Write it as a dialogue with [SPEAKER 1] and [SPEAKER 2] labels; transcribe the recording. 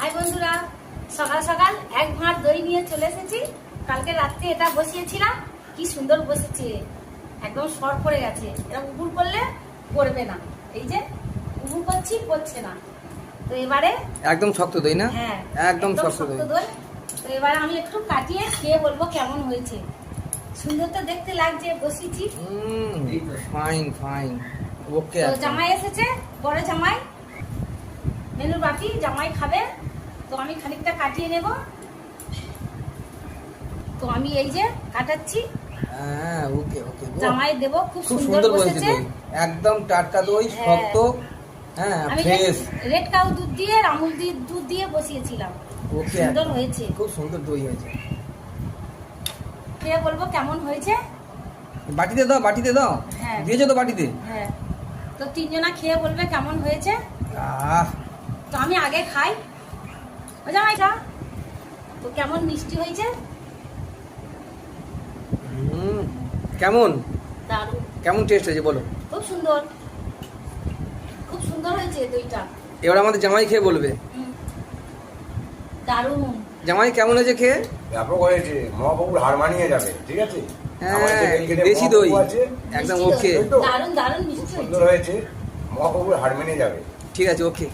[SPEAKER 1] High বন্ধুরা, সকাল সকাল এক ভাঁড় দই নিয়ে চলে এসেছি। কালকে রাত্রে এটা বসিয়েছিলাম, কি সুন্দর বসেছে, একদম সর পড়ে গেছে। এরকম উপুর করলে পড়বে না, এই যে উপুর করছি পড়ছে না। তো এবারে
[SPEAKER 2] একদম শক্ত দই না?
[SPEAKER 1] হ্যাঁ,
[SPEAKER 2] একদম শক্ত দই।
[SPEAKER 1] তো এবারে আমি একটু কাটিয়ে খেয়ে বলবো কেমন হয়েছে। সুন্দর তো দেখতে লাগছে, বসিয়েছি।
[SPEAKER 2] ফাইন ফাইন, ওকে।
[SPEAKER 1] তো জামাই এসেছে, বড় জামাই, মেনুর বাটি, জামাই খাবে। তো আমি খানিকটা কাটিয়ে নেব। তো আমি এই যে কাটাচ্ছি।
[SPEAKER 2] হ্যাঁ, ওকে ওকে।
[SPEAKER 1] জামাই দেব, খুব
[SPEAKER 2] খুব
[SPEAKER 1] সুন্দর বসেছে
[SPEAKER 2] দই, একদম টাটকা দই, শক্ত। হ্যাঁ,
[SPEAKER 1] আমি
[SPEAKER 2] ফ্রেশ।
[SPEAKER 1] রেড কাউ দুধ দিয়ে, আমুল দুধ দিয়ে বসিয়েছিলাম।
[SPEAKER 2] ওকে,
[SPEAKER 1] সুন্দর হয়েছে,
[SPEAKER 2] খুব সুন্দর দই হয়েছে।
[SPEAKER 1] খেয়ে বলবো কেমন হয়েছে।
[SPEAKER 2] বাটিতে দাও, বাটিতে দাও।
[SPEAKER 1] হ্যাঁ,
[SPEAKER 2] দিয়েছো তো বাটিতে?
[SPEAKER 1] হ্যাঁ। তো তিনজনা খেয়ে বলবে কেমন হয়েছে।
[SPEAKER 2] আহ,
[SPEAKER 1] তো আমি আগে খাই। ও জামাই খা। তো কেমন মিষ্টি হয়েছে?
[SPEAKER 2] কেমন
[SPEAKER 1] দারুণ,
[SPEAKER 2] কেমন টেস্ট হয়েছে বলো?
[SPEAKER 1] খুব সুন্দর, খুব সুন্দর হয়েছে দইটা।
[SPEAKER 2] এবার আমাদের জামাই খেয়ে বলবে।
[SPEAKER 1] দারুণ।
[SPEAKER 2] জামাই কেমন হয়েছে খেয়ে?
[SPEAKER 3] ব্যাপক হয়েছে, মহাপ্রভুর হার মানিয়ে যাবে। ঠিক আছে, আমার
[SPEAKER 2] হ্যাঁ,
[SPEAKER 3] যেখানে খেলে
[SPEAKER 2] দেশি দই,
[SPEAKER 3] মহাপ্রভু আছে,
[SPEAKER 2] একদম
[SPEAKER 1] মিষ্টি
[SPEAKER 2] ওকে।
[SPEAKER 1] দই। দারুণ দারুণ
[SPEAKER 3] খুব
[SPEAKER 1] মিষ্টি
[SPEAKER 3] সুন্দর
[SPEAKER 1] হয়েছে।
[SPEAKER 3] হয়েছে, মহাপ্রভুর হার মেনে যাবে।
[SPEAKER 2] ঠিক আছে, ওকে।